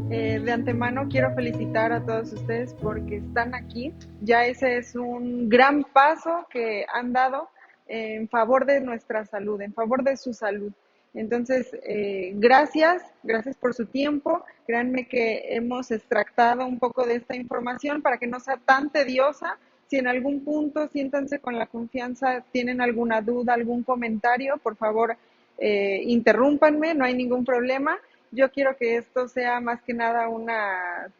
De antemano quiero felicitar a todos ustedes porque están aquí. Ya ese es un gran paso que han dado en favor de nuestra salud, en favor de su salud. Entonces, gracias por su tiempo. Créanme que hemos extractado un poco de esta información para que no sea tan tediosa. Si en algún punto siéntanse con la confianza, tienen alguna duda, algún comentario, por favor, interrúmpanme, no hay ningún problema. Yo quiero que esto sea más que nada una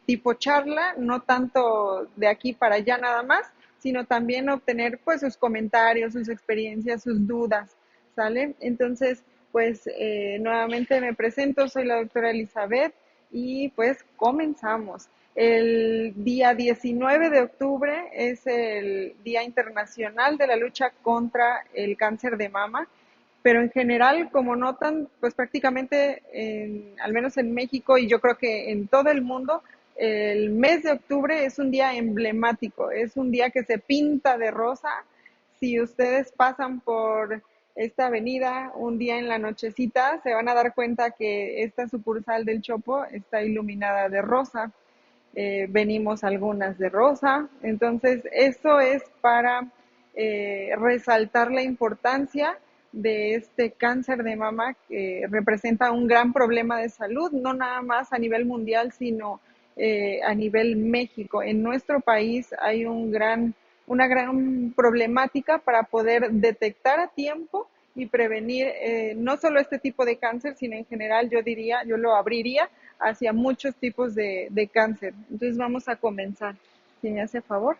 tipo charla, no tanto de aquí para allá nada más, sino también obtener pues sus comentarios, sus experiencias, sus dudas, ¿sale? Entonces, pues nuevamente me presento, soy la doctora Elizabeth y pues comenzamos. El día 19 de octubre es el Día Internacional de la Lucha contra el Cáncer de Mama, pero en general, como notan, pues prácticamente, al menos en México y yo creo que en todo el mundo, el mes de octubre es un día emblemático, es un día que se pinta de rosa. Si ustedes pasan por esta avenida un día en la nochecita, se van a dar cuenta que esta sucursal del Chopo está iluminada de rosa. Venimos algunas de rosa, entonces eso es para resaltar la importancia de este cáncer de mama que representa un gran problema de salud, no nada más a nivel mundial, sino a nivel México. En nuestro país hay una gran problemática para poder detectar a tiempo y prevenir no solo este tipo de cáncer, sino en general yo lo abriría hacia muchos tipos de cáncer. Entonces vamos a comenzar. Si me hace favor.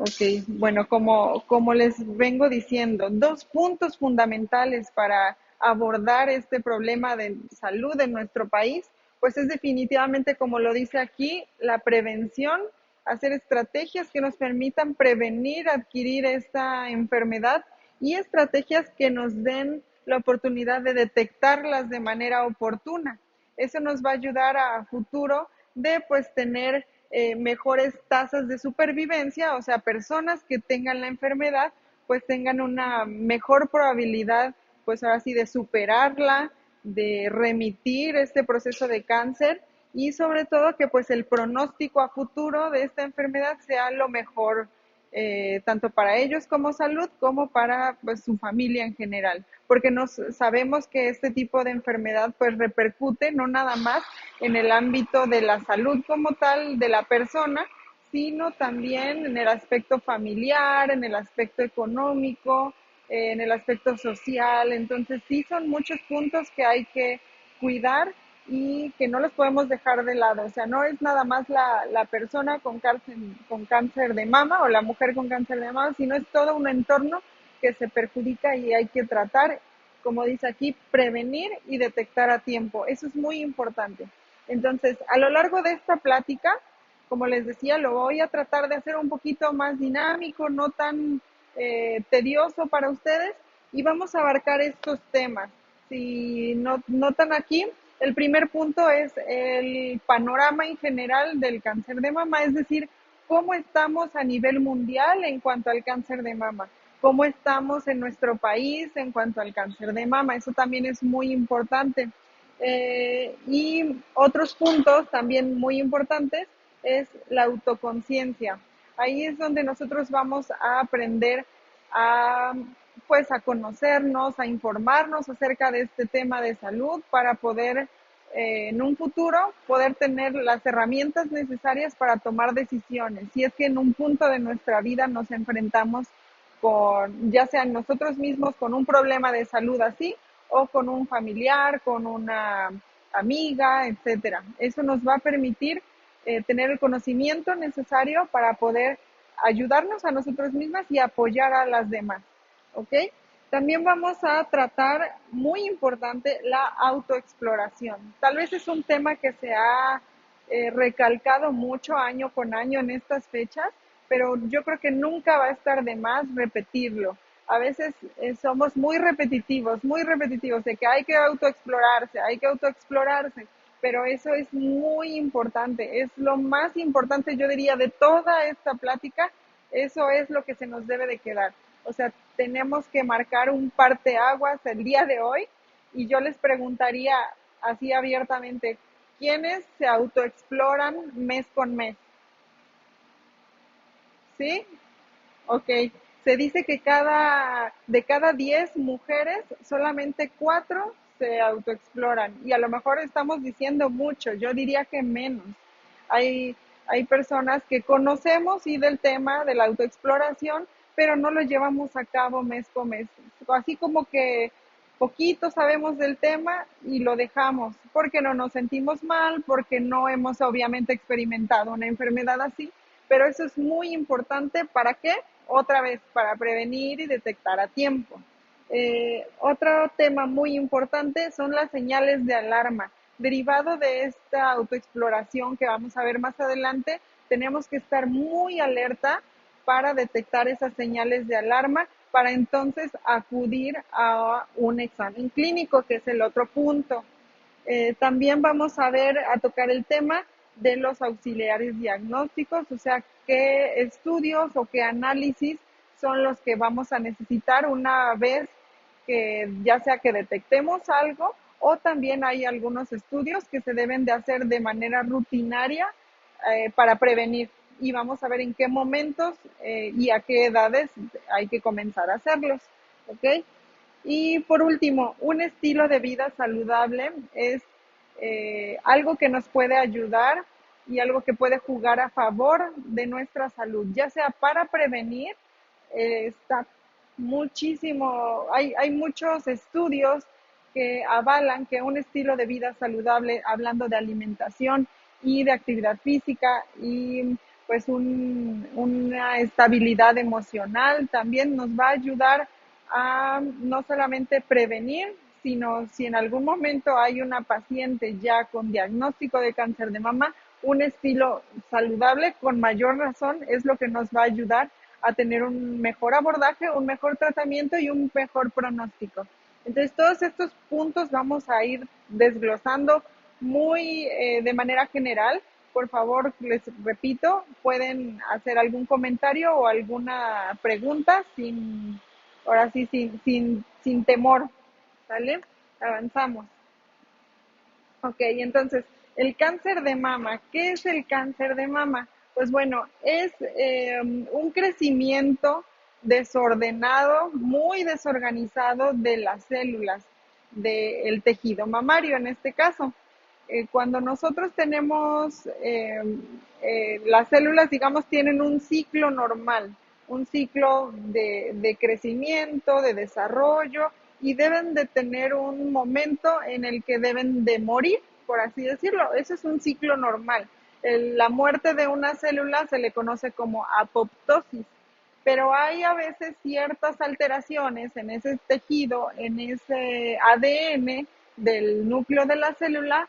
Ok, bueno, como les vengo diciendo, dos puntos fundamentales para abordar este problema de salud en nuestro país, pues es definitivamente, como lo dice aquí, la prevención, hacer estrategias que nos permitan prevenir, adquirir esta enfermedad y estrategias que nos den la oportunidad de detectarlas de manera oportuna. Eso nos va a ayudar a futuro de pues tener mejores tasas de supervivencia, o sea, personas que tengan la enfermedad, pues tengan una mejor probabilidad, pues ahora sí, de superarla, de remitir este proceso de cáncer y sobre todo que pues el pronóstico a futuro de esta enfermedad sea lo mejor, tanto para ellos como salud, como para pues, su familia en general, porque sabemos que este tipo de enfermedad pues repercute no nada más en el ámbito de la salud como tal de la persona, sino también en el aspecto familiar, en el aspecto económico, en el aspecto social. Entonces sí son muchos puntos que hay que cuidar y que no los podemos dejar de lado. O sea, no es nada más la persona con cáncer de mama o la mujer con cáncer de mama, sino es todo un entorno que se perjudica y hay que tratar, como dice aquí, prevenir y detectar a tiempo. Eso es muy importante. Entonces, a lo largo de esta plática, como les decía, lo voy a tratar de hacer un poquito más dinámico, no tan tedioso para ustedes, y vamos a abarcar estos temas. Si notan aquí, el primer punto es el panorama en general del cáncer de mama, es decir, cómo estamos a nivel mundial en cuanto al cáncer de mama, cómo estamos en nuestro país en cuanto al cáncer de mama, eso también es muy importante. Y otros puntos también muy importantes es la autoconciencia. Ahí es donde nosotros vamos a aprender a, pues, a conocernos, a informarnos acerca de este tema de salud para poder en un futuro poder tener las herramientas necesarias para tomar decisiones. Si es que en un punto de nuestra vida nos enfrentamos con, ya sea nosotros mismos, con un problema de salud así, o con un familiar, con una amiga, etcétera. Eso nos va a permitir tener el conocimiento necesario para poder ayudarnos a nosotros mismas y apoyar a las demás. ¿Ok? También vamos a tratar, muy importante, la autoexploración. Tal vez es un tema que se ha recalcado mucho año con año en estas fechas, pero yo creo que nunca va a estar de más repetirlo. A veces somos muy repetitivos, de que hay que autoexplorarse, pero eso es muy importante, es lo más importante, yo diría, de toda esta plática, eso es lo que se nos debe de quedar. O sea, tenemos que marcar un parteaguas el día de hoy y yo les preguntaría así abiertamente, ¿quiénes se autoexploran mes con mes? ¿Sí? Ok, se dice que de cada 10 mujeres, solamente 4 se autoexploran. Y a lo mejor estamos diciendo mucho, yo diría que menos. Hay, hay personas que conocemos y del tema de la autoexploración, pero no lo llevamos a cabo mes con mes. Así como que poquito sabemos del tema y lo dejamos porque no nos sentimos mal, porque no hemos obviamente experimentado una enfermedad así, pero eso es muy importante. ¿Para qué? Otra vez, para prevenir y detectar a tiempo. Otro tema muy importante son las señales de alarma. Derivado de esta autoexploración que vamos a ver más adelante, tenemos que estar muy alerta para detectar esas señales de alarma, para entonces acudir a un examen clínico, que es el otro punto. También vamos a ver, a tocar el tema de los auxiliares diagnósticos, o sea, qué estudios o qué análisis son los que vamos a necesitar una vez que ya sea que detectemos algo, o también hay algunos estudios que se deben de hacer de manera rutinaria para prevenir, y vamos a ver en qué momentos y a qué edades hay que comenzar a hacerlos, ¿ok? Y por último, un estilo de vida saludable es algo que nos puede ayudar y algo que puede jugar a favor de nuestra salud, ya sea para prevenir. Está muchísimo, hay muchos estudios que avalan que un estilo de vida saludable, hablando de alimentación y de actividad física y pues una estabilidad emocional, también nos va a ayudar a no solamente prevenir, sino si en algún momento hay una paciente ya con diagnóstico de cáncer de mama, un estilo saludable con mayor razón es lo que nos va a ayudar a tener un mejor abordaje, un mejor tratamiento y un mejor pronóstico. Entonces, todos estos puntos vamos a ir desglosando muy de manera general. Por favor, les repito, pueden hacer algún comentario o alguna pregunta ahora sí, sin temor. ¿Sale? Avanzamos. Ok, entonces, el cáncer de mama. ¿Qué es el cáncer de mama? Pues bueno, es un crecimiento desordenado, muy desorganizado de las células del tejido mamario en este caso. Cuando nosotros tenemos las células, digamos, tienen un ciclo normal, un ciclo de crecimiento, de desarrollo, y deben de tener un momento en el que deben de morir, por así decirlo. Eso es un ciclo normal. La muerte de una célula se le conoce como apoptosis, pero hay a veces ciertas alteraciones en ese tejido, en ese ADN del núcleo de la célula,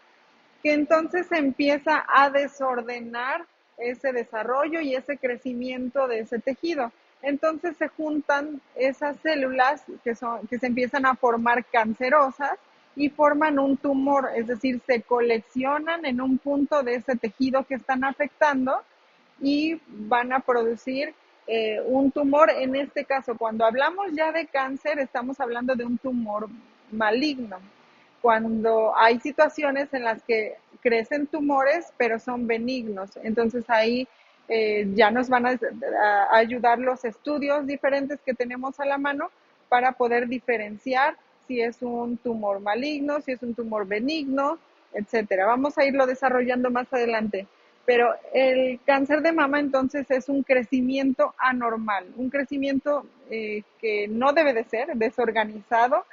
que entonces se empieza a desordenar ese desarrollo y ese crecimiento de ese tejido. Entonces se juntan esas células que se empiezan a formar cancerosas y forman un tumor, es decir, se coleccionan en un punto de ese tejido que están afectando y van a producir un tumor. En este caso, cuando hablamos ya de cáncer, estamos hablando de un tumor maligno. Cuando hay situaciones en las que crecen tumores, pero son benignos, entonces ahí ya nos van a ayudar los estudios diferentes que tenemos a la mano para poder diferenciar si es un tumor maligno, si es un tumor benigno, etcétera. Vamos a irlo desarrollando más adelante. Pero el cáncer de mama entonces es un crecimiento anormal, un crecimiento que no debe de ser, desorganizado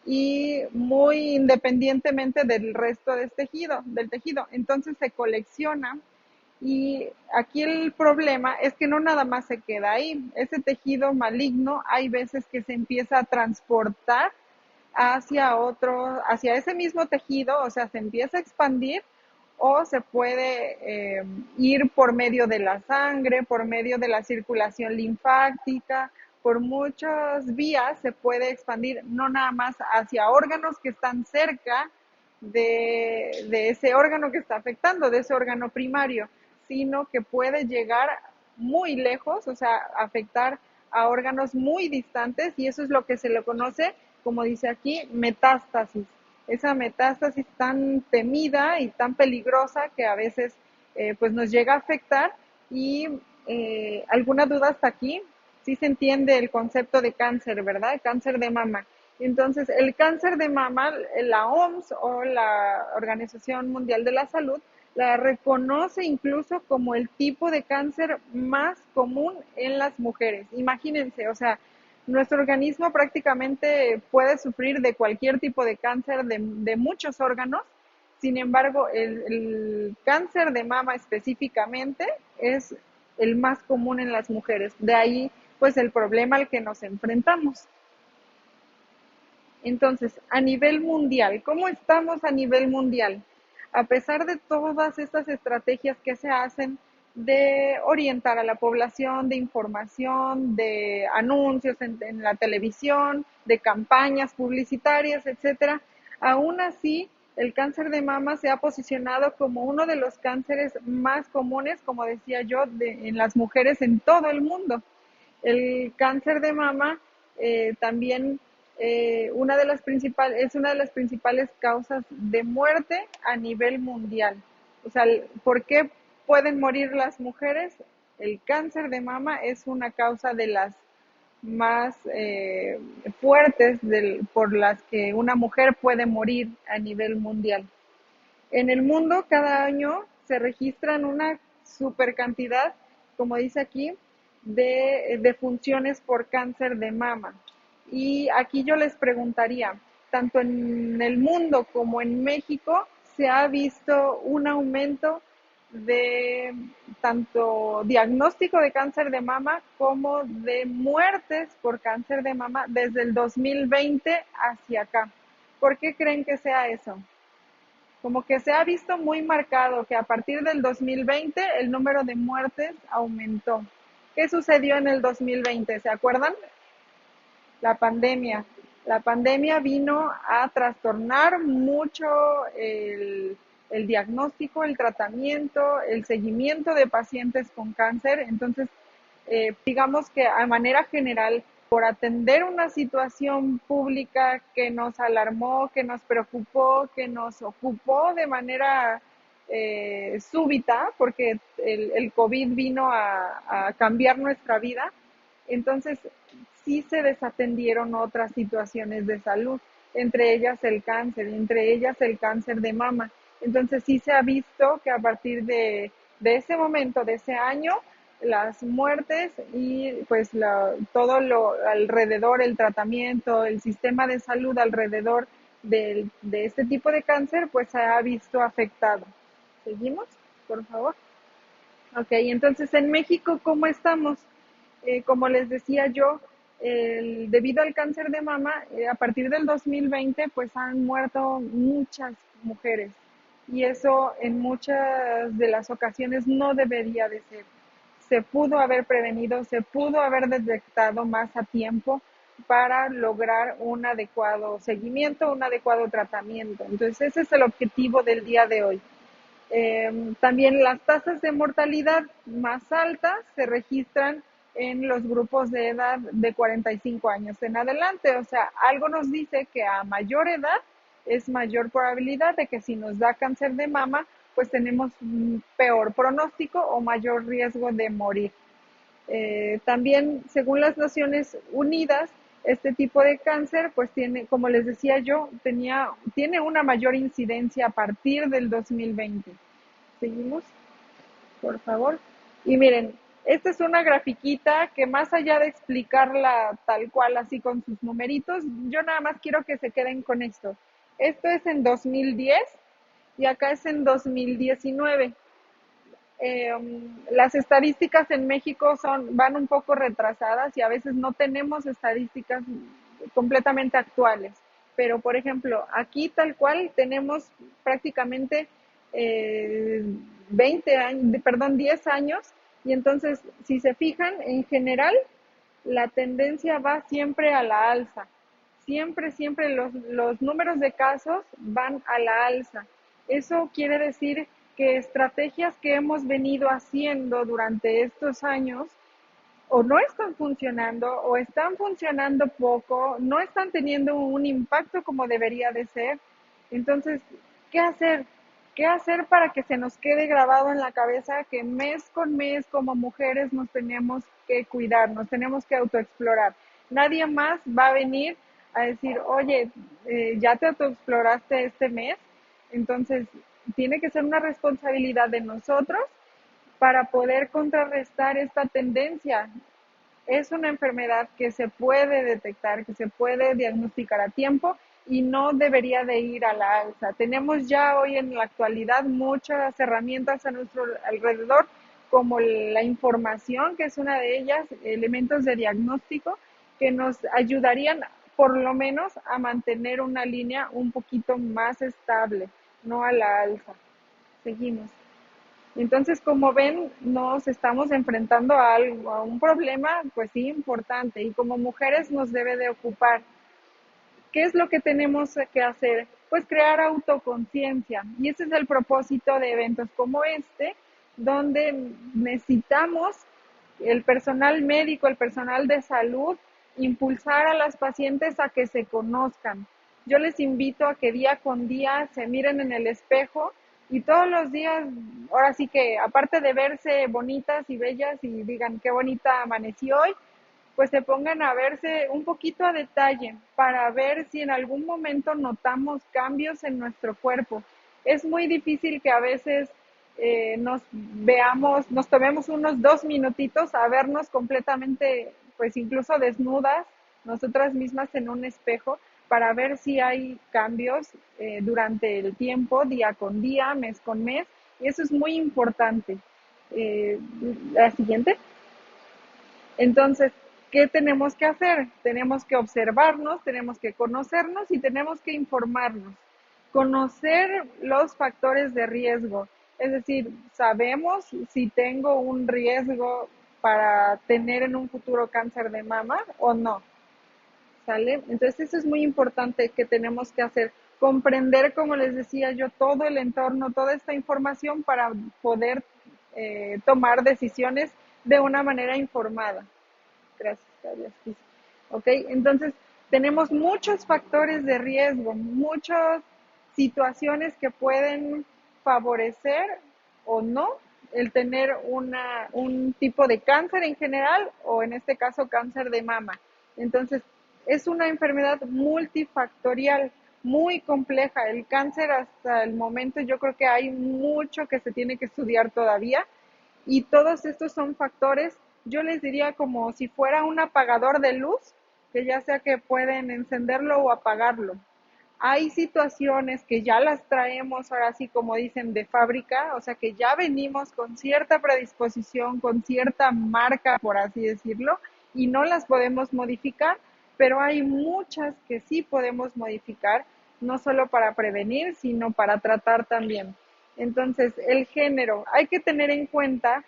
y muy independientemente del resto del tejido. Entonces se colecciona, y aquí el problema es que no nada más se queda ahí. Ese tejido maligno hay veces que se empieza a transportar hacia ese mismo tejido, o sea, se empieza a expandir, o se puede ir por medio de la sangre, por medio de la circulación linfática, por muchas vías se puede expandir, no nada más hacia órganos que están cerca de ese órgano que está afectando, de ese órgano primario, sino que puede llegar muy lejos, o sea, afectar a órganos muy distantes, y eso es lo que se le conoce, como dice aquí, metástasis. esa metástasis tan temida y tan peligrosa que a veces pues nos llega a afectar. Y alguna duda hasta aquí, sí se entiende el concepto de cáncer, ¿verdad? Cáncer de mama. Entonces, el cáncer de mama, la OMS o la Organización Mundial de la Salud la reconoce incluso como el tipo de cáncer más común en las mujeres. Imagínense, o sea, nuestro organismo prácticamente puede sufrir de cualquier tipo de cáncer de muchos órganos. Sin embargo, el cáncer de mama específicamente es el más común en las mujeres. De ahí, pues, el problema al que nos enfrentamos. Entonces, a nivel mundial, ¿cómo estamos a nivel mundial? A pesar de todas estas estrategias que se hacen de orientar a la población, de información, de anuncios en la televisión, de campañas publicitarias, etcétera, aún así el cáncer de mama se ha posicionado como uno de los cánceres más comunes, como decía yo, en las mujeres en todo el mundo. El cáncer de mama también es una de las principales causas de muerte a nivel mundial. O sea, ¿por qué pueden morir las mujeres? El cáncer de mama es una causa de las más fuertes por las que una mujer puede morir a nivel mundial. En el mundo cada año se registran una super cantidad, como dice aquí, de defunciones por cáncer de mama. Y aquí yo les preguntaría, tanto en el mundo como en México se ha visto un aumento de tanto diagnóstico de cáncer de mama como de muertes por cáncer de mama desde el 2020 hacia acá. ¿Por qué creen que sea eso? Como que se ha visto muy marcado que a partir del 2020 el número de muertes aumentó. ¿Qué sucedió en el 2020? ¿Se acuerdan? La pandemia. La pandemia vino a trastornar mucho el diagnóstico, el tratamiento, el seguimiento de pacientes con cáncer. Entonces, digamos que a manera general, por atender una situación pública que nos alarmó, que nos preocupó, que nos ocupó de manera súbita, porque el COVID vino a cambiar nuestra vida. Entonces, sí se desatendieron otras situaciones de salud, entre ellas el cáncer, entre ellas el cáncer de mama. Entonces, sí se ha visto que a partir de ese momento, de ese año, las muertes y pues todo lo alrededor, el tratamiento, el sistema de salud alrededor de este tipo de cáncer, pues se ha visto afectado. ¿Seguimos, por favor? Ok, entonces en México, ¿cómo estamos? Como les decía yo, debido al cáncer de mama, a partir del 2020, pues han muerto muchas mujeres y eso en muchas de las ocasiones no debería de ser. Se pudo haber prevenido, se pudo haber detectado más a tiempo para lograr un adecuado seguimiento, un adecuado tratamiento. Entonces ese es el objetivo del día de hoy. También las tasas de mortalidad más altas se registran en los grupos de edad de 45 años en adelante. O sea, algo nos dice que a mayor edad es mayor probabilidad de que si nos da cáncer de mama, pues tenemos un peor pronóstico o mayor riesgo de morir. También, según las Naciones Unidas, este tipo de cáncer, pues tiene, como les decía yo, tiene una mayor incidencia a partir del 2020. Seguimos, por favor. Y miren, esta es una grafiquita que más allá de explicarla tal cual, así con sus numeritos, yo nada más quiero que se queden con esto. Esto es en 2010 y acá es en 2019. Las estadísticas en México van un poco retrasadas y a veces no tenemos estadísticas completamente actuales. Pero, por ejemplo, aquí tal cual tenemos prácticamente 20 años, perdón, 10 años, y entonces, si se fijan, en general, la tendencia va siempre a la alza. Siempre, siempre los números de casos van a la alza. Eso quiere decir que estrategias que hemos venido haciendo durante estos años o no están funcionando o están funcionando poco, no están teniendo un impacto como debería de ser. Entonces, ¿qué hacer? ¿Qué hacer para que se nos quede grabado en la cabeza que mes con mes como mujeres nos tenemos que cuidar, nos tenemos que autoexplorar? Nadie más va a venir a decir, oye, ya te autoexploraste este mes, entonces tiene que ser una responsabilidad de nosotros para poder contrarrestar esta tendencia. Es una enfermedad que se puede detectar, que se puede diagnosticar a tiempo y no debería de ir a la alza. Tenemos ya hoy en la actualidad muchas herramientas a nuestro alrededor, como la información, que es una de ellas, elementos de diagnóstico que nos ayudarían por lo menos a mantener una línea un poquito más estable, no a la alza. Seguimos. Entonces, como ven, nos estamos enfrentando a algo, a un problema, pues sí, importante, y como mujeres nos debe de ocupar. ¿Qué es lo que tenemos que hacer? Pues crear autoconciencia, y ese es el propósito de eventos como este, donde necesitamos el personal médico, el personal de salud, impulsar a las pacientes a que se conozcan. Yo les invito a que día con día se miren en el espejo y todos los días, ahora sí que aparte de verse bonitas y bellas y digan qué bonita amanecí hoy, pues se pongan a verse un poquito a detalle para ver si en algún momento notamos cambios en nuestro cuerpo. Es muy difícil que a veces nos veamos, nos tomemos unos 2 minutitos a vernos completamente, pues incluso desnudas, nosotras mismas en un espejo, para ver si hay cambios durante el tiempo, día con día, mes con mes, y eso es muy importante. Eh, la siguiente. Entonces, ¿qué tenemos que hacer? Tenemos que observarnos, tenemos que conocernos y tenemos que informarnos. Conocer los factores de riesgo, es decir, sabemos si tengo un riesgo para tener en un futuro cáncer de mama o no. ¿Sale? Entonces eso es muy importante que tenemos que hacer, comprender, como les decía yo, todo el entorno, toda esta información para poder tomar decisiones de una manera informada. Gracias, Claudia. Sí. Ok, entonces tenemos muchos factores de riesgo, muchas situaciones que pueden favorecer o no el tener un tipo de cáncer en general o en este caso cáncer de mama. Entonces, es una enfermedad multifactorial, muy compleja. El cáncer hasta el momento yo creo que hay mucho que se tiene que estudiar todavía y todos estos son factores, yo les diría como si fuera un apagador de luz, que ya sea que pueden encenderlo o apagarlo. Hay situaciones que ya las traemos ahora sí como dicen de fábrica, o sea que ya venimos con cierta predisposición, con cierta marca, por así decirlo, y no las podemos modificar, pero hay muchas que sí podemos modificar, no solo para prevenir, sino para tratar también. Entonces, el género, hay que tener en cuenta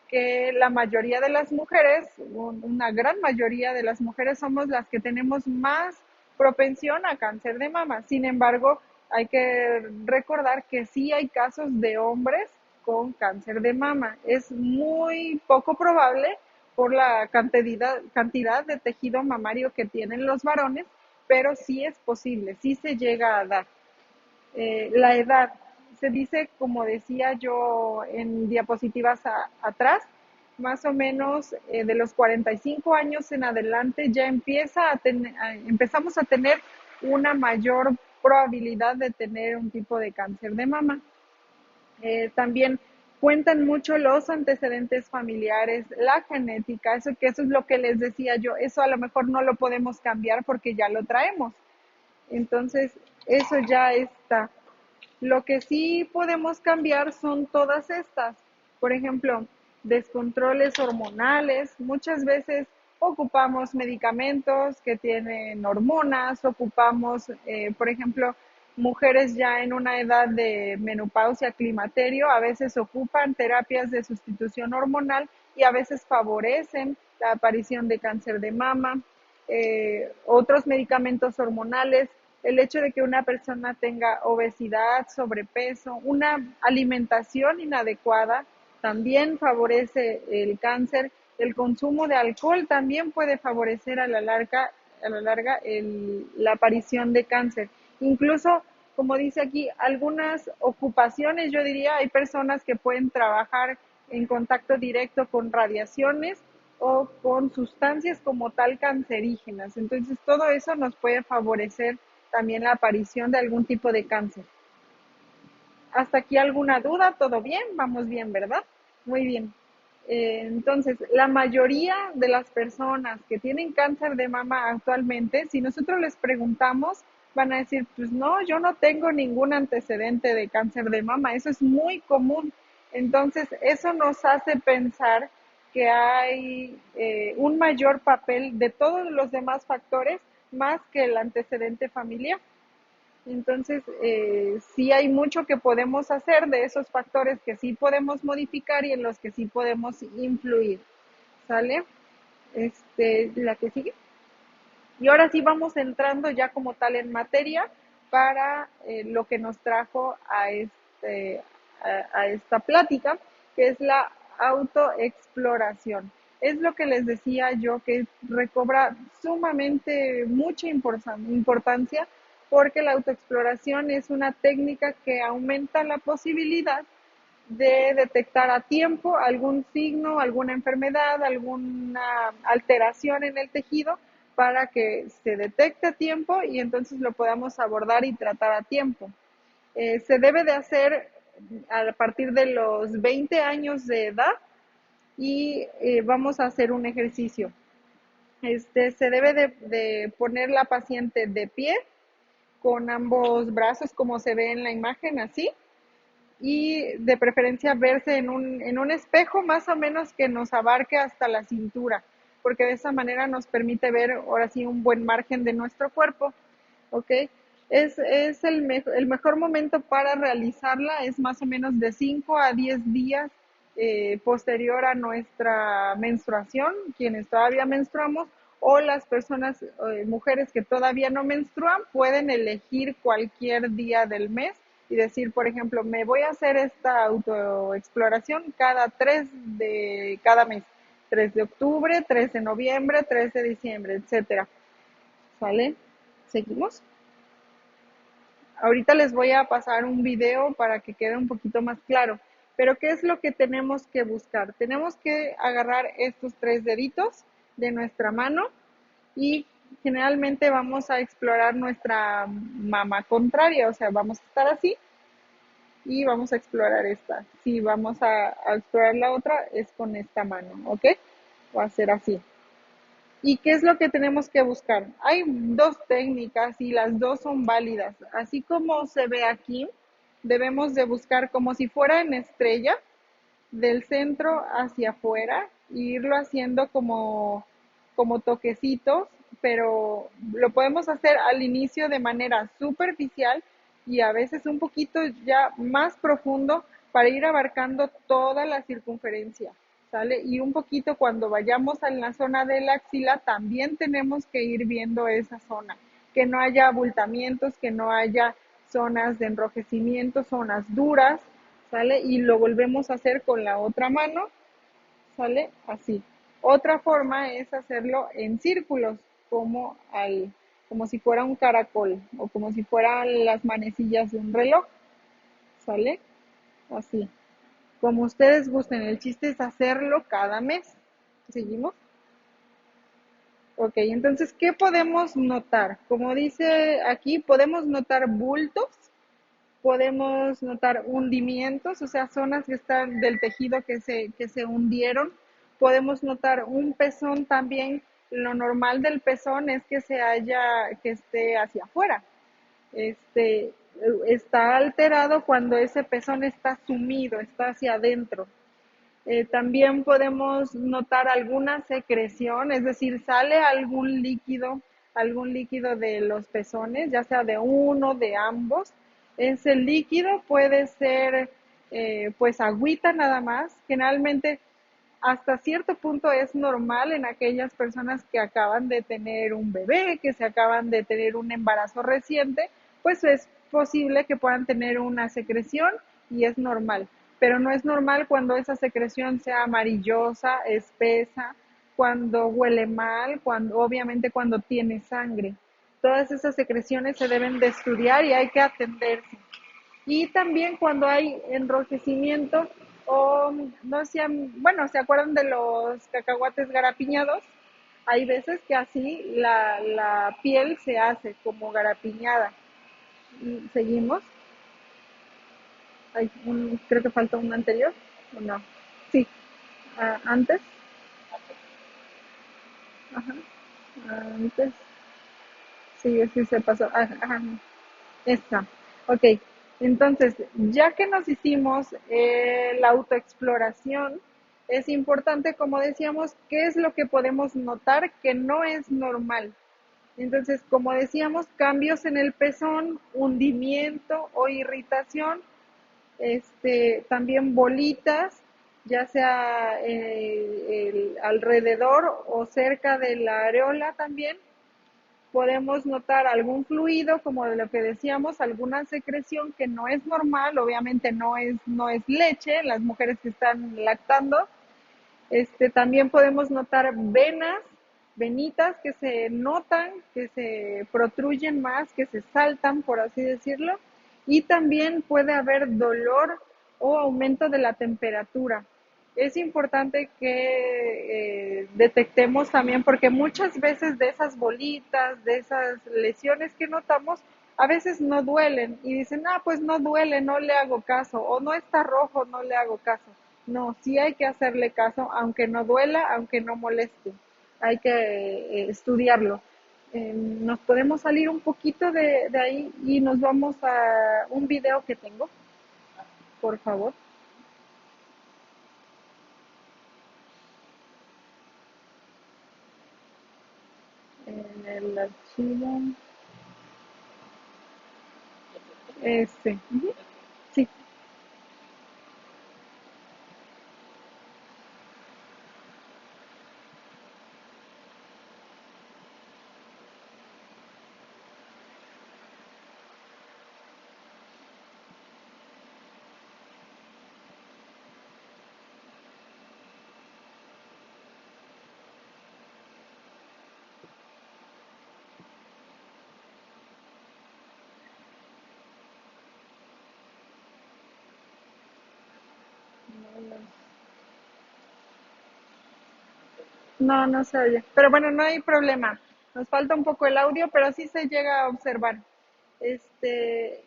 que la mayoría de las mujeres, una gran mayoría de las mujeres somos las que tenemos más propensión a cáncer de mama. Sin embargo, hay que recordar que sí hay casos de hombres con cáncer de mama. Es muy poco probable por la cantidad de tejido mamario que tienen los varones, pero sí es posible, sí se llega a dar. La edad, se dice, como decía yo en diapositivas atrás, más o menos de los 45 años en adelante ya empezamos a tener una mayor probabilidad de tener un tipo de cáncer de mama. También cuentan mucho los antecedentes familiares, la genética, eso es lo que les decía yo, eso a lo mejor no lo podemos cambiar porque ya lo traemos. Entonces, eso ya está. Lo que sí podemos cambiar son todas estas. Por ejemplo, descontroles hormonales. Muchas veces ocupamos medicamentos que tienen hormonas, ocupamos, por ejemplo, mujeres ya en una edad de menopausia, climaterio, a veces ocupan terapias de sustitución hormonal y a veces favorecen la aparición de cáncer de mama. Otros medicamentos hormonales, el hecho de que una persona tenga obesidad, sobrepeso, una alimentación inadecuada, también favorece el cáncer. El consumo de alcohol también puede favorecer a la larga la aparición de cáncer. Incluso como dice aquí, algunas ocupaciones, yo diría, hay personas que pueden trabajar en contacto directo con radiaciones o con sustancias como tal cancerígenas. Entonces, todo eso nos puede favorecer también la aparición de algún tipo de cáncer. ¿Hasta aquí alguna duda? ¿Todo bien? Vamos bien, ¿verdad? Muy bien. Entonces, la mayoría de las personas que tienen cáncer de mama actualmente, si nosotros les preguntamos, van a decir, pues no, yo no tengo ningún antecedente de cáncer de mama. Eso es muy común. Entonces, eso nos hace pensar que hay un mayor papel de todos los demás factores más que el antecedente familiar. Entonces, sí hay mucho que podemos hacer de esos factores que sí podemos modificar y en los que sí podemos influir. ¿Sale? La que sigue. Y ahora sí vamos entrando ya como tal en materia para lo que nos trajo a esta plática, que es la autoexploración. Es lo que les decía yo, que recobra sumamente mucha importancia porque la autoexploración es una técnica que aumenta la posibilidad de detectar a tiempo algún signo, alguna enfermedad, alguna alteración en el tejido para que se detecte a tiempo y entonces lo podamos abordar y tratar a tiempo. Se debe de hacer a partir de los 20 años de edad y vamos a hacer un ejercicio. Se debe de poner la paciente de pie con ambos brazos como se ve en la imagen, así, y de preferencia verse en un espejo más o menos que nos abarque hasta la cintura, porque de esa manera nos permite ver ahora sí un buen margen de nuestro cuerpo, ¿ok? Es el mejor momento para realizarla, es más o menos de 5 a 10 días posterior a nuestra menstruación, quienes todavía menstruamos, o las personas, mujeres que todavía no menstruan, pueden elegir cualquier día del mes y decir, por ejemplo, me voy a hacer esta autoexploración cada 3 de cada mes, 3 de octubre, 3 de noviembre, 3 de diciembre, etcétera. ¿Sale? ¿Seguimos? Ahorita les voy a pasar un video para que quede un poquito más claro. Pero ¿qué es lo que tenemos que buscar? Tenemos que agarrar estos 3 deditos de nuestra mano y generalmente vamos a explorar nuestra mama contraria, o sea, vamos a estar así y vamos a explorar esta. Si vamos a explorar la otra, es con esta mano, ¿ok? Va a ser así. ¿Y qué es lo que tenemos que buscar? Hay dos técnicas y las dos son válidas. Así como se ve aquí, debemos de buscar como si fuera en estrella, del centro hacia afuera, e irlo haciendo como toquecitos, pero lo podemos hacer al inicio de manera superficial y a veces un poquito ya más profundo para ir abarcando toda la circunferencia, ¿sale? Y un poquito cuando vayamos a la zona de la axila también tenemos que ir viendo esa zona, que no haya abultamientos, que no haya zonas de enrojecimiento, zonas duras, ¿sale? Y lo volvemos a hacer con la otra mano, ¿sale? Así. Otra forma es hacerlo en círculos, como si fuera un caracol o como si fueran las manecillas de un reloj, ¿sale? Así. Como ustedes gusten, el chiste es hacerlo cada mes. ¿Seguimos? Ok, entonces, ¿qué podemos notar? Como dice aquí, podemos notar bultos, podemos notar hundimientos, o sea, zonas que están del tejido que se hundieron. Podemos notar un pezón también. Lo normal del pezón es que esté hacia afuera. Este, está alterado cuando ese pezón está sumido, está hacia adentro. También podemos notar alguna secreción, es decir, sale algún líquido de los pezones, ya sea de uno, de ambos. Ese líquido puede ser pues agüita nada más. Generalmente hasta cierto punto es normal en aquellas personas que acaban de tener un bebé, que se acaban de tener un embarazo reciente, pues es posible que puedan tener una secreción y es normal. Pero no es normal cuando esa secreción sea amarillosa, espesa, cuando huele mal, obviamente cuando tiene sangre. Todas esas secreciones se deben de estudiar y hay que atenderse. Y también cuando hay enrojecimiento o no sean, bueno, ¿se acuerdan de los cacahuates garapiñados? Hay veces que así la piel se hace como garapiñada. Y seguimos. Creo que falta un anterior. ¿O no? Sí, antes. Ajá. Antes. Sí, sí se pasó. Ajá. Esta. Ok. Entonces, ya que nos hicimos la autoexploración, es importante, como decíamos, qué es lo que podemos notar que no es normal. Entonces, como decíamos, cambios en el pezón, hundimiento o irritación, también bolitas, ya sea alrededor o cerca de la areola también. Podemos notar algún fluido, como de lo que decíamos, alguna secreción que no es normal, obviamente no es leche, las mujeres que están lactando. También podemos notar venitas que se notan, que se protruyen más, que se saltan, por así decirlo. Y también puede haber dolor o aumento de la temperatura. Es importante que detectemos también, porque muchas veces de esas bolitas, de esas lesiones que notamos, a veces no duelen y dicen, pues no duele, no le hago caso, o no está rojo, no le hago caso. No, sí hay que hacerle caso, aunque no duela, aunque no moleste. Hay que estudiarlo. Nos podemos salir un poquito de ahí y nos vamos a un video que tengo, por favor. En el archivo. Uh-huh. Sí. No, no se oye. Pero bueno, no hay problema. Nos falta un poco el audio, pero sí se llega a observar. Este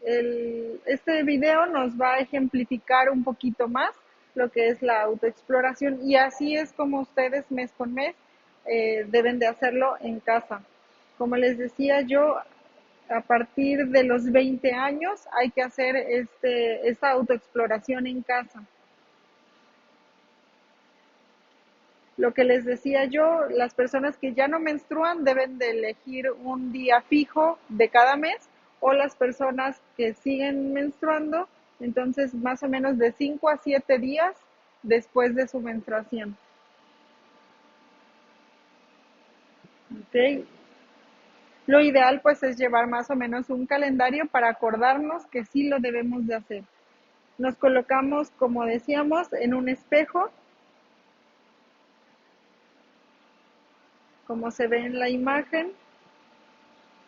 video nos va a ejemplificar un poquito más lo que es la autoexploración y así es como ustedes mes con mes deben de hacerlo en casa. Como les decía yo, a partir de los 20 años hay que hacer esta autoexploración en casa. Lo que les decía yo, las personas que ya no menstruan deben de elegir un día fijo de cada mes, o las personas que siguen menstruando, entonces más o menos de 5 a 7 días después de su menstruación. ¿Okay? Lo ideal pues es llevar más o menos un calendario para acordarnos que sí lo debemos de hacer. Nos colocamos, como decíamos, en un espejo, como se ve en la imagen,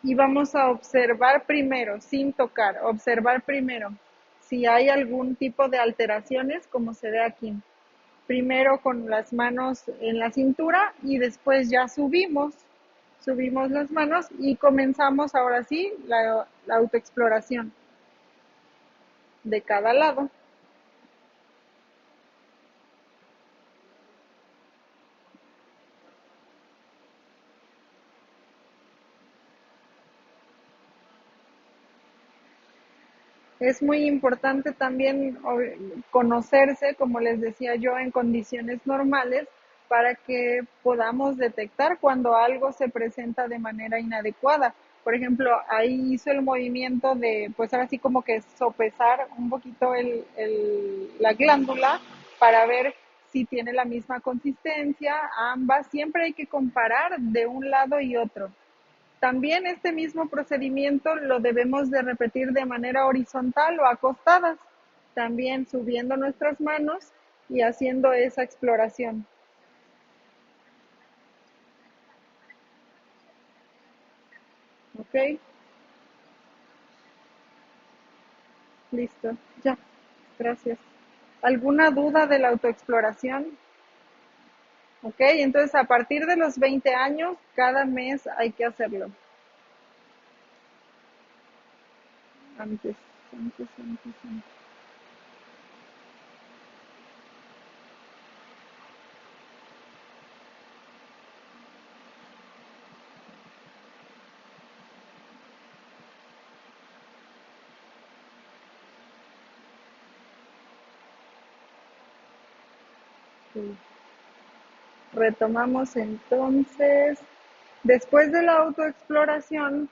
y vamos a observar primero, sin tocar, observar primero si hay algún tipo de alteraciones, como se ve aquí. Primero con las manos en la cintura y después ya subimos las manos y comenzamos ahora sí la autoexploración de cada lado. Es muy importante también conocerse, como les decía yo, en condiciones normales para que podamos detectar cuando algo se presenta de manera inadecuada. Por ejemplo, ahí hizo el movimiento de, pues ahora sí como que sopesar un poquito la glándula para ver si tiene la misma consistencia, ambas. Siempre hay que comparar de un lado y otro. También este mismo procedimiento lo debemos de repetir de manera horizontal o acostadas, también subiendo nuestras manos y haciendo esa exploración. Ok, listo, ya, gracias. ¿Alguna duda de la autoexploración? Ok, entonces a partir de los 20 años, cada mes hay que hacerlo. Antes, antes. Sí. Retomamos entonces. Después de la autoexploración,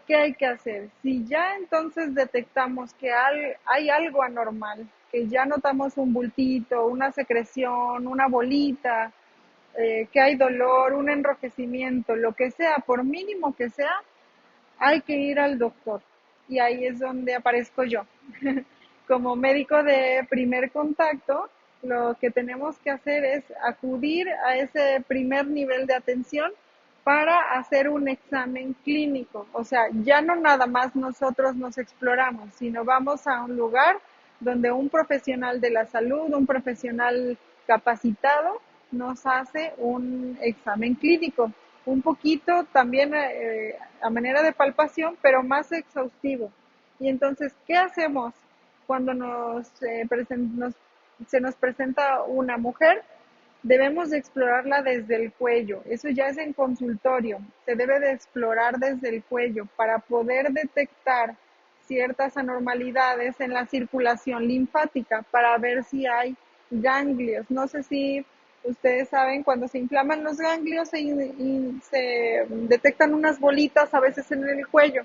¿qué hay que hacer? Si ya entonces detectamos que hay algo anormal, que ya notamos un bultito, una secreción, una bolita, que hay dolor, un enrojecimiento, lo que sea, por mínimo que sea, hay que ir al doctor. Y ahí es donde aparezco yo. Como médico de primer contacto, lo que tenemos que hacer es acudir a ese primer nivel de atención para hacer un examen clínico. O sea, ya no nada más nosotros nos exploramos, sino vamos a un lugar donde un profesional de la salud, un profesional capacitado, nos hace un examen clínico, un poquito también a manera de palpación, pero más exhaustivo. Y entonces, ¿qué hacemos cuando se nos presenta una mujer? Debemos de explorarla desde el cuello. Eso ya es en consultorio. Se debe de explorar desde el cuello para poder detectar ciertas anormalidades en la circulación linfática para ver si hay ganglios. No sé si ustedes saben, cuando se inflaman los ganglios se detectan unas bolitas a veces en el cuello.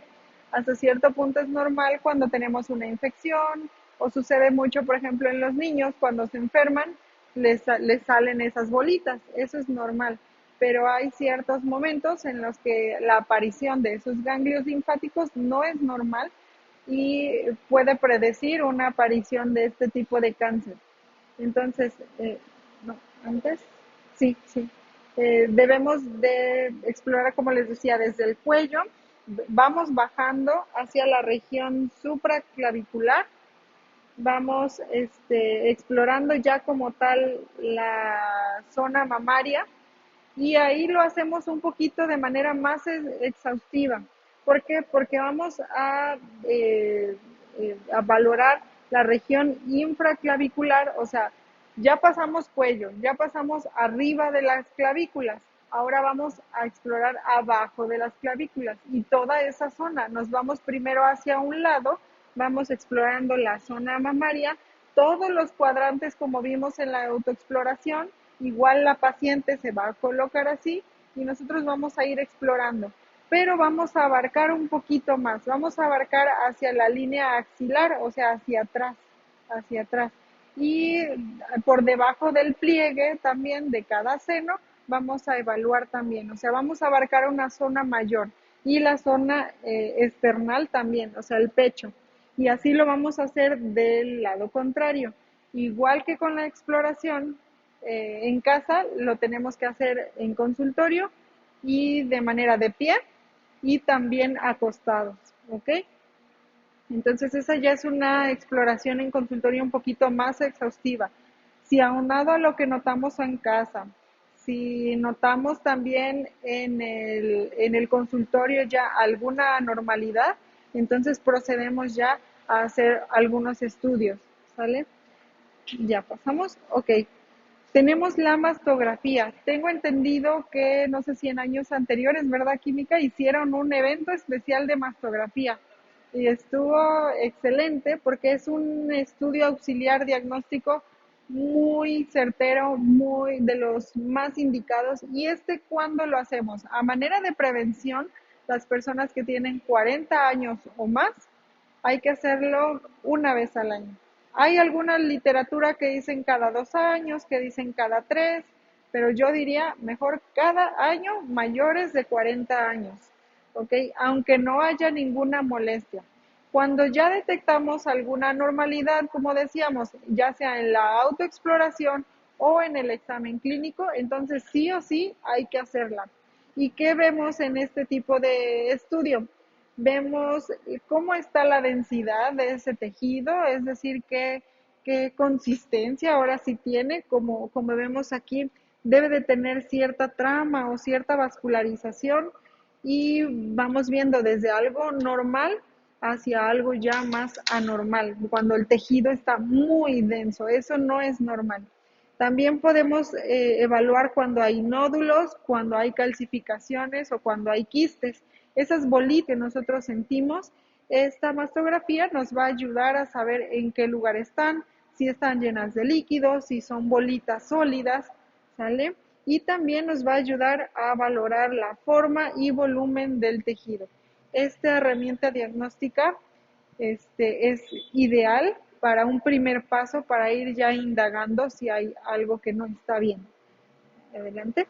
Hasta cierto punto es normal cuando tenemos una infección o sucede mucho, por ejemplo, en los niños cuando se enferman, les salen esas bolitas. Eso es normal. Pero hay ciertos momentos en los que la aparición de esos ganglios linfáticos no es normal y puede predecir una aparición de este tipo de cáncer. Entonces, no, antes, sí, sí. Debemos de explorar, como les decía, desde el cuello, vamos bajando hacia la región supraclavicular, vamos explorando ya como tal la zona mamaria y ahí lo hacemos un poquito de manera más exhaustiva. ¿Por qué? Porque vamos a valorar la región infraclavicular, o sea, ya pasamos cuello, ya pasamos arriba de las clavículas, ahora vamos a explorar abajo de las clavículas y toda esa zona. Nos vamos primero hacia un lado, vamos explorando la zona mamaria, todos los cuadrantes como vimos en la autoexploración. Igual la paciente se va a colocar así y nosotros vamos a ir explorando, pero vamos a abarcar un poquito más, vamos a abarcar hacia la línea axilar, o sea, hacia atrás. Y por debajo del pliegue también de cada seno vamos a evaluar también, o sea, vamos a abarcar una zona mayor y la zona external también, o sea, el pecho. Y así lo vamos a hacer del lado contrario. Igual que con la exploración, en casa lo tenemos que hacer en consultorio y de manera de pie y también acostados, ¿ok? Entonces esa ya es una exploración en consultorio un poquito más exhaustiva. Si aunado a lo que notamos en casa, si notamos también en el consultorio ya alguna anormalidad, entonces procedemos ya a hacer algunos estudios, ¿sale? Ya pasamos, ok. Tenemos la mastografía. Tengo entendido que, no sé si en años anteriores, ¿verdad, Química? Hicieron un evento especial de mastografía y estuvo excelente porque es un estudio auxiliar diagnóstico muy certero, muy de los más indicados. ¿Y cuándo lo hacemos? A manera de prevención, las personas que tienen 40 años o más, hay que hacerlo una vez al año. Hay alguna literatura que dicen cada 2 años, que dicen cada 3, pero yo diría mejor cada año mayores de 40 años, ¿ok? Aunque no haya ninguna molestia. Cuando ya detectamos alguna anormalidad, como decíamos, ya sea en la autoexploración o en el examen clínico, entonces sí o sí hay que hacerla. ¿Y qué vemos en este tipo de estudio? vemos cómo está la densidad de ese tejido, es decir, qué consistencia ahora sí tiene, como vemos aquí, debe de tener cierta trama o cierta vascularización y vamos viendo desde algo normal hacia algo ya más anormal, cuando el tejido está muy denso, eso no es normal. También podemos evaluar cuando hay nódulos, cuando hay calcificaciones o cuando hay quistes. Esas bolitas que nosotros sentimos, esta mastografía nos va a ayudar a saber en qué lugar están, si están llenas de líquidos, si son bolitas sólidas, ¿sale? Y también nos va a ayudar a valorar la forma y volumen del tejido. Esta herramienta diagnóstica es ideal para un primer paso para ir ya indagando si hay algo que no está bien. Adelante.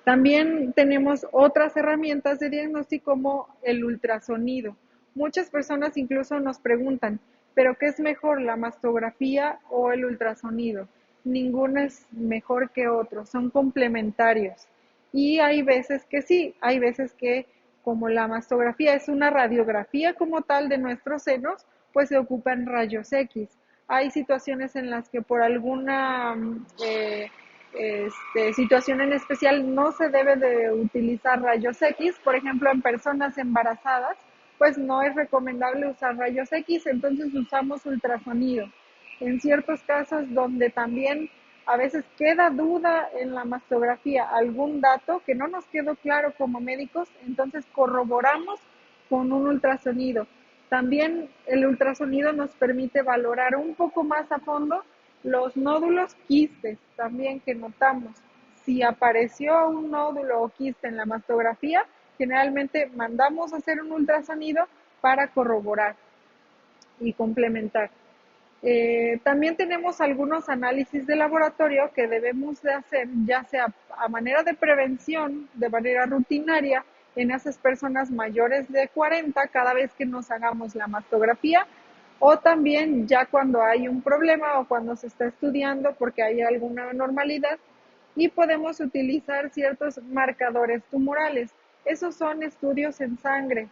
También tenemos otras herramientas de diagnóstico como el ultrasonido. Muchas personas incluso nos preguntan, ¿pero qué es mejor, la mastografía o el ultrasonido? Ninguno es mejor que otro, son complementarios. Y hay veces que sí, hay veces que como la mastografía es una radiografía como tal de nuestros senos, pues se ocupan rayos X. Hay situaciones en las que por alguna situación en especial no se debe de utilizar rayos X, por ejemplo en personas embarazadas, pues no es recomendable usar rayos X, entonces usamos ultrasonido. En ciertos casos donde también a veces queda duda en la mastografía, algún dato que no nos quedó claro como médicos, entonces corroboramos con un ultrasonido. También el ultrasonido nos permite valorar un poco más a fondo los nódulos quistes también que notamos. Si apareció un nódulo o quiste en la mastografía, generalmente mandamos a hacer un ultrasonido para corroborar y complementar. También tenemos algunos análisis de laboratorio que debemos de hacer, ya sea a manera de prevención, de manera rutinaria, en esas personas mayores de 40 cada vez que nos hagamos la mastografía, o también ya cuando hay un problema o cuando se está estudiando porque hay alguna anormalidad y podemos utilizar ciertos marcadores tumorales. Esos son estudios en sangre.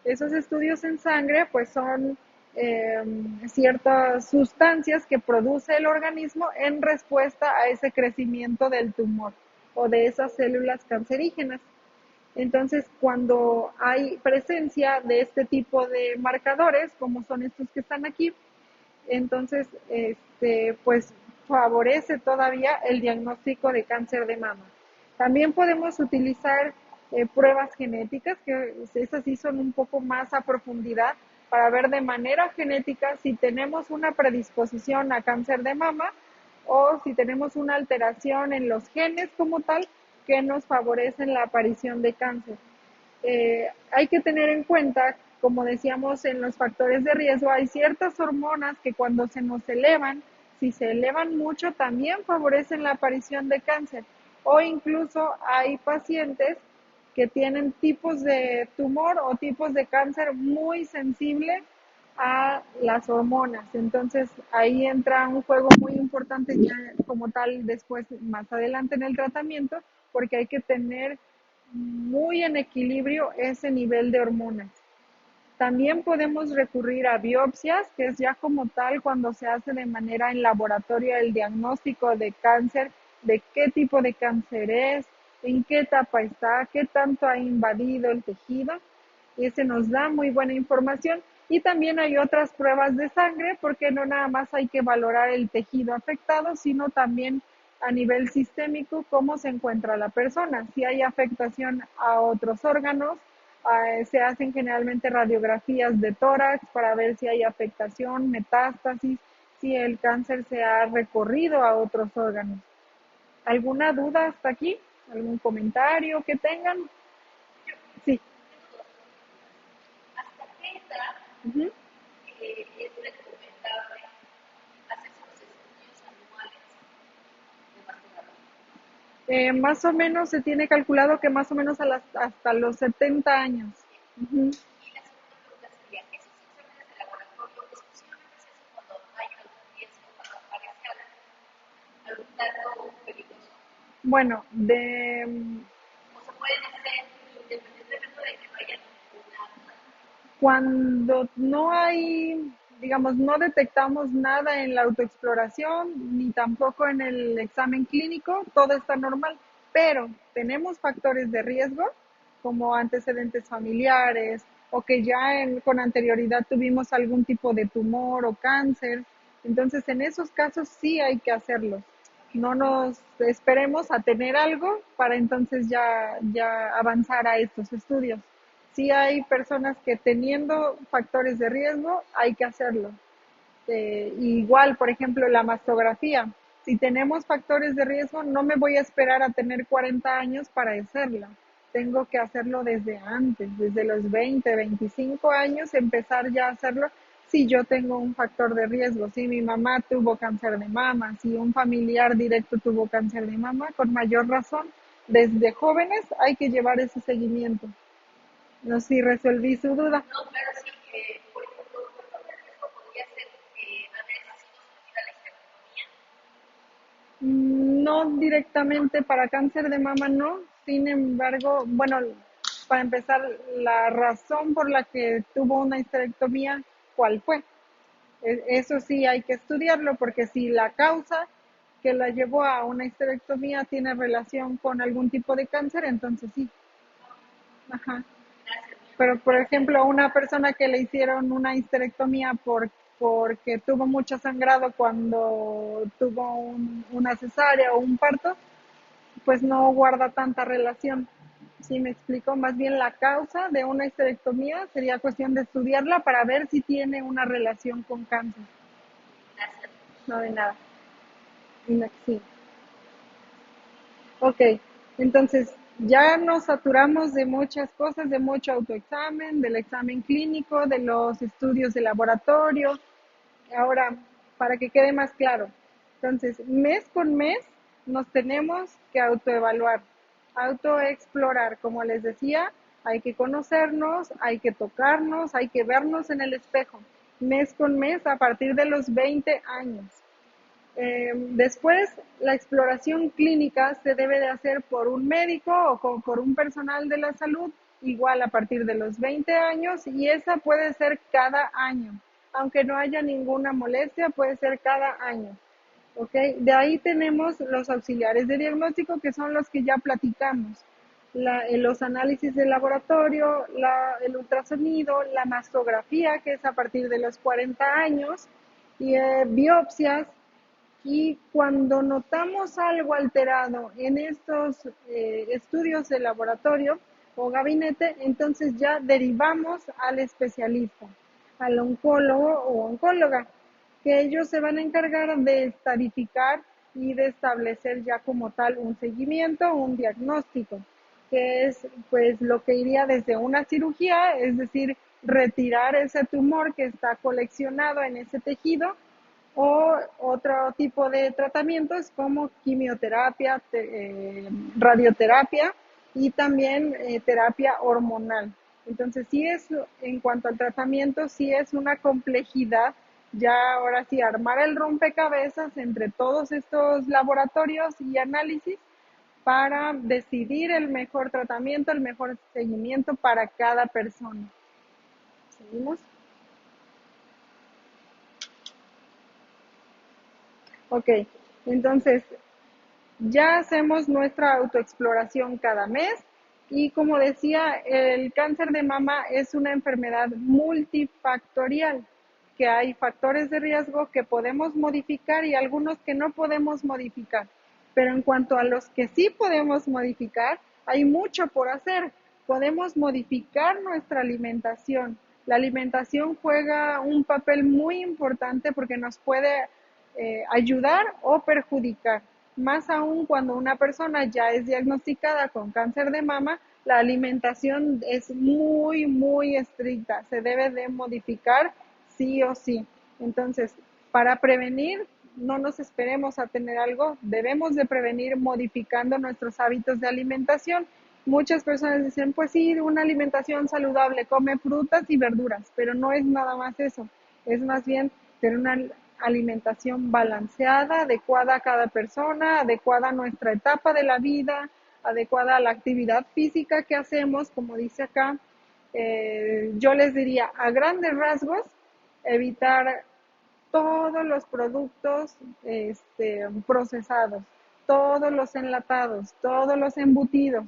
Esos estudios en sangre pues son eh, ciertas sustancias que produce el organismo en respuesta a ese crecimiento del tumor o de esas células cancerígenas. Entonces, cuando hay presencia de este tipo de marcadores, como son estos que están aquí, entonces, pues favorece todavía el diagnóstico de cáncer de mama. También podemos utilizar pruebas genéticas, que esas sí son un poco más a profundidad, para ver de manera genética si tenemos una predisposición a cáncer de mama o si tenemos una alteración en los genes como tal que nos favorecen la aparición de cáncer. Hay que tener en cuenta, como decíamos en los factores de riesgo, hay ciertas hormonas que cuando se nos elevan, si se elevan mucho, también favorecen la aparición de cáncer. O incluso hay pacientes que tienen tipos de tumor o tipos de cáncer muy sensibles a las hormonas. Entonces ahí entra un juego muy importante ya como tal después, más adelante en el tratamiento, porque hay que tener muy en equilibrio ese nivel de hormonas. También podemos recurrir a biopsias, que es ya como tal cuando se hace de manera en laboratorio el diagnóstico de cáncer, de qué tipo de cáncer es, en qué etapa está, qué tanto ha invadido el tejido. Y ese nos da muy buena información. Y también hay otras pruebas de sangre, porque no nada más hay que valorar el tejido afectado, sino también a nivel sistémico cómo se encuentra la persona, si hay afectación a otros órganos. Se hacen generalmente radiografías de tórax para ver si hay afectación, metástasis, si el cáncer se ha recorrido a otros órganos. ¿Alguna duda hasta aquí? ¿Algún comentario que tengan? Sí. ¿Hasta qué edad uh-huh. Es recomendable hacer sus estudios anuales de mastografía? Más o menos se tiene calculado que más o menos hasta los 70 años. Uh-huh. Y la segunda pregunta sería, ¿esos exámenes de laboratorio exclusivamente se hacen cuando hay algún riesgo, cuando aparece algún dato peligroso? Bueno, o se pueden hacer independientemente de que no haya. Cuando no hay, digamos, no detectamos nada en la autoexploración ni tampoco en el examen clínico, todo está normal, pero tenemos factores de riesgo como antecedentes familiares o que ya con anterioridad tuvimos algún tipo de tumor o cáncer. Entonces, en esos casos sí hay que hacerlo. No nos esperemos a tener algo para entonces ya avanzar a estos estudios. Sí hay personas que teniendo factores de riesgo hay que hacerlo. Igual, por ejemplo, la mastografía. Si tenemos factores de riesgo, no me voy a esperar a tener 40 años para hacerla. Tengo que hacerlo desde antes, desde los 20, 25 años, empezar ya a hacerlo si yo tengo un factor de riesgo. Si mi mamá tuvo cáncer de mama, si un familiar directo tuvo cáncer de mama, con mayor razón, desde jóvenes hay que llevar ese seguimiento. No sé si resolví su duda. No, claro, sí, por ejemplo, un factor de riesgo podría ser haber sido sometida a la histerectomía. No directamente para cáncer de mama, no. Sin embargo, bueno, para empezar, la razón por la que tuvo una histerectomía, ¿cuál fue? Eso sí hay que estudiarlo porque si la causa que la llevó a una histerectomía tiene relación con algún tipo de cáncer, entonces sí. Ajá. Gracias, muy Pero, amable, por gracias. ejemplo, a una persona que le hicieron una histerectomía porque tuvo mucho sangrado cuando tuvo una cesárea o un parto, pues no guarda tanta relación. ¿Sí me explico? Más bien la causa de una histerectomía sería cuestión de estudiarla para ver si tiene una relación con cáncer. Gracias. No de nada. Sí. Ok, entonces ya nos saturamos de muchas cosas, de mucho autoexamen, del examen clínico, de los estudios de laboratorio. Ahora, para que quede más claro, entonces, mes con mes nos tenemos que autoevaluar, autoexplorar, como les decía, hay que conocernos, hay que tocarnos, hay que vernos en el espejo, mes con mes a partir de los 20 años. Después, la exploración clínica se debe de hacer por un médico o por un personal de la salud, igual a partir de los 20 años, y esa puede ser cada año. Aunque no haya ninguna molestia, puede ser cada año. ¿Ok? De ahí tenemos los auxiliares de diagnóstico, que son los que ya platicamos. Los análisis de laboratorio, el ultrasonido, la mastografía, que es a partir de los 40 años, y biopsias, y cuando notamos algo alterado en estos estudios de laboratorio o gabinete, entonces ya derivamos al especialista, al oncólogo o oncóloga, que ellos se van a encargar de estadificar y de establecer ya como tal un seguimiento, un diagnóstico, que es pues lo que iría desde una cirugía, es decir, retirar ese tumor que está coleccionado en ese tejido, o otro tipo de tratamientos como quimioterapia, radioterapia y también terapia hormonal. Entonces, sí es, en cuanto al tratamiento, sí es una complejidad, ya ahora sí, armar el rompecabezas entre todos estos laboratorios y análisis para decidir el mejor tratamiento, el mejor seguimiento para cada persona. ¿Seguimos? Ok, entonces ya hacemos nuestra autoexploración cada mes y como decía, el cáncer de mama es una enfermedad multifactorial, que hay factores de riesgo que podemos modificar y algunos que no podemos modificar. Pero en cuanto a los que sí podemos modificar, hay mucho por hacer. Podemos modificar nuestra alimentación. La alimentación juega un papel muy importante porque nos puede ayudar o perjudicar. Más aún cuando una persona ya es diagnosticada con cáncer de mama, la alimentación es muy, muy estricta. Se debe de modificar sí o sí. Entonces, para prevenir, no nos esperemos a tener algo. Debemos de prevenir modificando nuestros hábitos de alimentación. Muchas personas dicen, pues sí, una alimentación saludable, come frutas y verduras, pero no es nada más eso. Es más bien tener una alimentación balanceada, adecuada a cada persona, adecuada a nuestra etapa de la vida, adecuada a la actividad física que hacemos, como dice acá, Yo les diría, a grandes rasgos, evitar todos los productos procesados, todos los enlatados, todos los embutidos,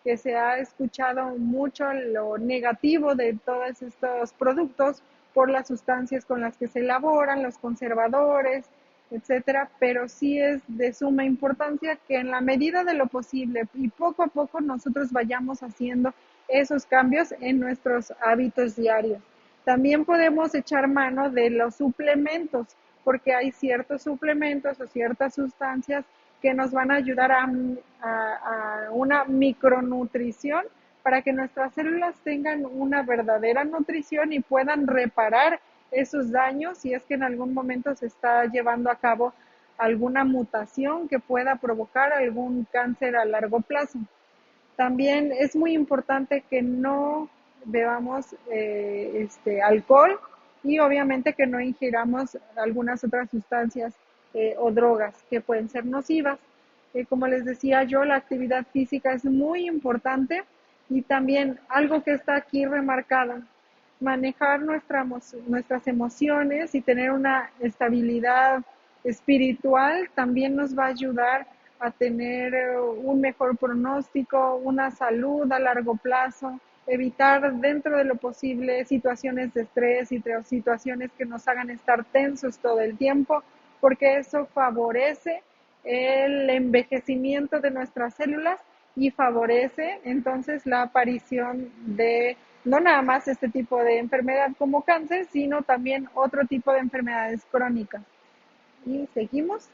que se ha escuchado mucho lo negativo de todos estos productos por las sustancias con las que se elaboran, los conservadores, etcétera, pero sí es de suma importancia que en la medida de lo posible y poco a poco nosotros vayamos haciendo esos cambios en nuestros hábitos diarios. También podemos echar mano de los suplementos, porque hay ciertos suplementos o ciertas sustancias que nos van a ayudar a una micronutrición para que nuestras células tengan una verdadera nutrición y puedan reparar esos daños si es que en algún momento se está llevando a cabo alguna mutación que pueda provocar algún cáncer a largo plazo. También es muy importante que no bebamos alcohol y obviamente que no ingiramos algunas otras sustancias o drogas que pueden ser nocivas. Como les decía yo, la actividad física es muy importante y también algo que está aquí remarcado, manejar nuestras emociones y tener una estabilidad espiritual también nos va a ayudar a tener un mejor pronóstico, una salud a largo plazo, evitar dentro de lo posible situaciones de estrés y situaciones que nos hagan estar tensos todo el tiempo, porque eso favorece el envejecimiento de nuestras células y favorece entonces la aparición de no nada más este tipo de enfermedad como cáncer, sino también otro tipo de enfermedades crónicas. Y seguimos.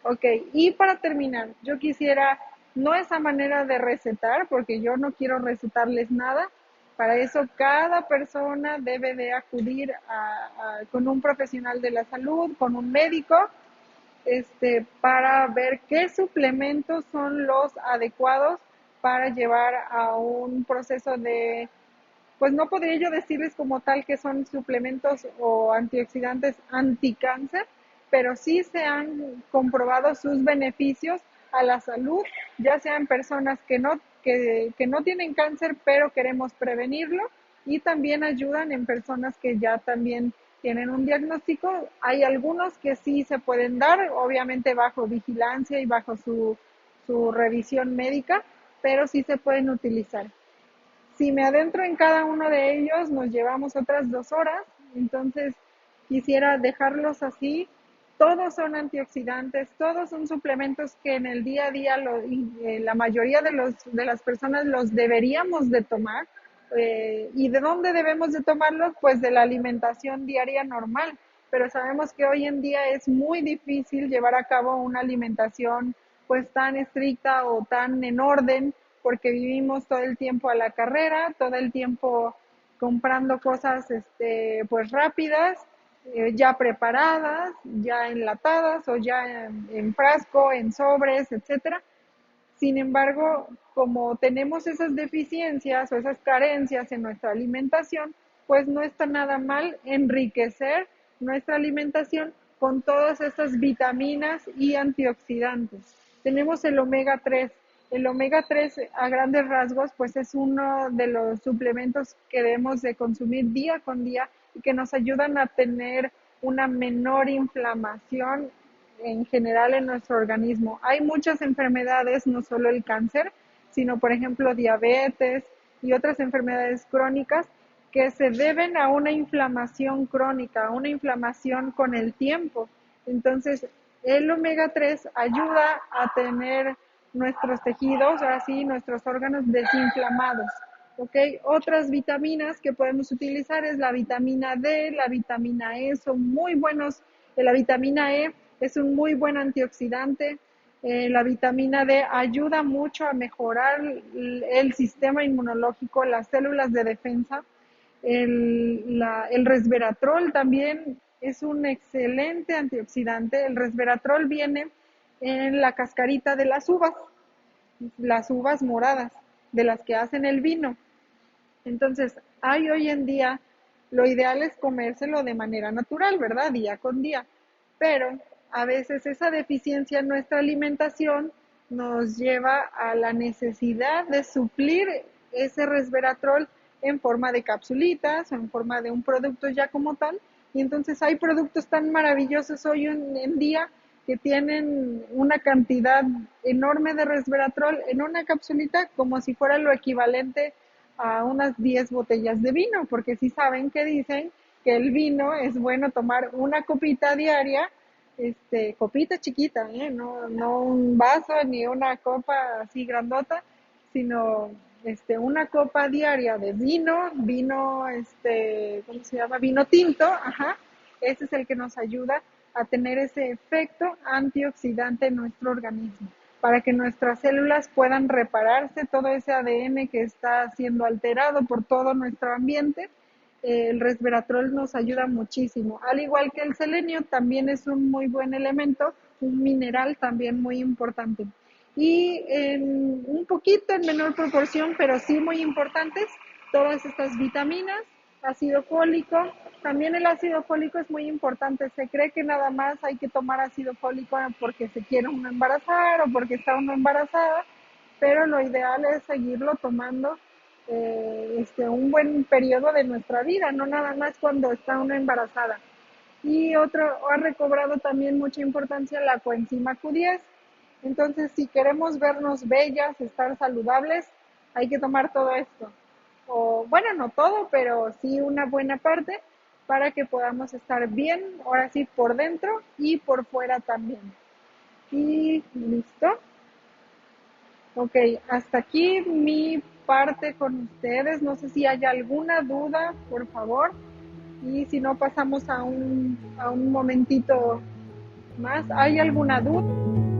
Ok, y para terminar, yo quisiera, no esa manera de recetar, porque yo no quiero recetarles nada, para eso cada persona debe de acudir con un profesional de la salud, con un médico, para ver qué suplementos son los adecuados para llevar a un proceso de, pues no podría yo decirles como tal que son suplementos o antioxidantes anticáncer, pero sí se han comprobado sus beneficios a la salud, ya sean personas que no tienen cáncer, pero queremos prevenirlo, y también ayudan en personas que ya también tienen un diagnóstico. Hay algunos que sí se pueden dar, obviamente bajo vigilancia y bajo su revisión médica, pero sí se pueden utilizar. Si me adentro en cada uno de ellos, nos llevamos otras 2 horas, entonces quisiera dejarlos así. Todos son antioxidantes, todos son suplementos que en el día a día la mayoría de las personas los deberíamos de tomar. ¿Y de dónde debemos de tomarlos? Pues de la alimentación diaria normal. Pero sabemos que hoy en día es muy difícil llevar a cabo una alimentación pues tan estricta o tan en orden, porque vivimos todo el tiempo a la carrera, todo el tiempo comprando cosas pues rápidas, ya preparadas, ya enlatadas o ya en frasco, en sobres, etcétera. Sin embargo, como tenemos esas deficiencias o esas carencias en nuestra alimentación, pues no está nada mal enriquecer nuestra alimentación con todas estas vitaminas y antioxidantes. Tenemos el omega 3. El omega 3 a grandes rasgos pues es uno de los suplementos que debemos de consumir día con día y que nos ayudan a tener una menor inflamación en general en nuestro organismo. Hay muchas enfermedades, no solo el cáncer, sino por ejemplo diabetes y otras enfermedades crónicas que se deben a una inflamación crónica, a una inflamación con el tiempo. Entonces, el omega 3 ayuda a tener nuestros tejidos, así nuestros órganos desinflamados. ¿Ok? Otras vitaminas que podemos utilizar es la vitamina D, la vitamina E, son muy buenos. La vitamina E es un muy buen antioxidante. La vitamina D ayuda mucho a mejorar el sistema inmunológico, las células de defensa. El resveratrol también es un excelente antioxidante. El resveratrol viene en la cascarita de las uvas moradas, de las que hacen el vino. Entonces, hay hoy en día, lo ideal es comérselo de manera natural, ¿verdad? Día con día. Pero a veces esa deficiencia en nuestra alimentación nos lleva a la necesidad de suplir ese resveratrol en forma de capsulitas o en forma de un producto ya como tal. Y entonces hay productos tan maravillosos hoy en día que tienen una cantidad enorme de resveratrol en una capsulita como si fuera lo equivalente a unas 10 botellas de vino, porque si saben que dicen que el vino es bueno tomar una copita diaria, copita chiquita, no un vaso ni una copa así grandota, sino una copa diaria de vino, ¿cómo se llama? Vino tinto, ajá, ese es el que nos ayuda a tener ese efecto antioxidante en nuestro organismo, para que nuestras células puedan repararse todo ese ADN que está siendo alterado por todo nuestro ambiente. El resveratrol nos ayuda muchísimo, al igual que el selenio, también es un muy buen elemento, un mineral también muy importante. Y en un poquito en menor proporción, pero sí muy importantes, todas estas vitaminas, ácido fólico. También el ácido fólico es muy importante. Se cree que nada más hay que tomar ácido fólico porque se quiere uno embarazar o porque está uno embarazada, pero lo ideal es seguirlo tomando un buen periodo de nuestra vida, no nada más cuando está una embarazada. Y otro, ha recobrado también mucha importancia la coenzima Q10. Entonces, si queremos vernos bellas, estar saludables, hay que tomar todo esto. O bueno, no todo, pero sí una buena parte para que podamos estar bien, ahora sí, por dentro y por fuera también. Y listo. Ok, hasta aquí mi parte con ustedes. No sé si hay alguna duda, por favor. Y si no, pasamos a un momentito más. ¿Hay alguna duda?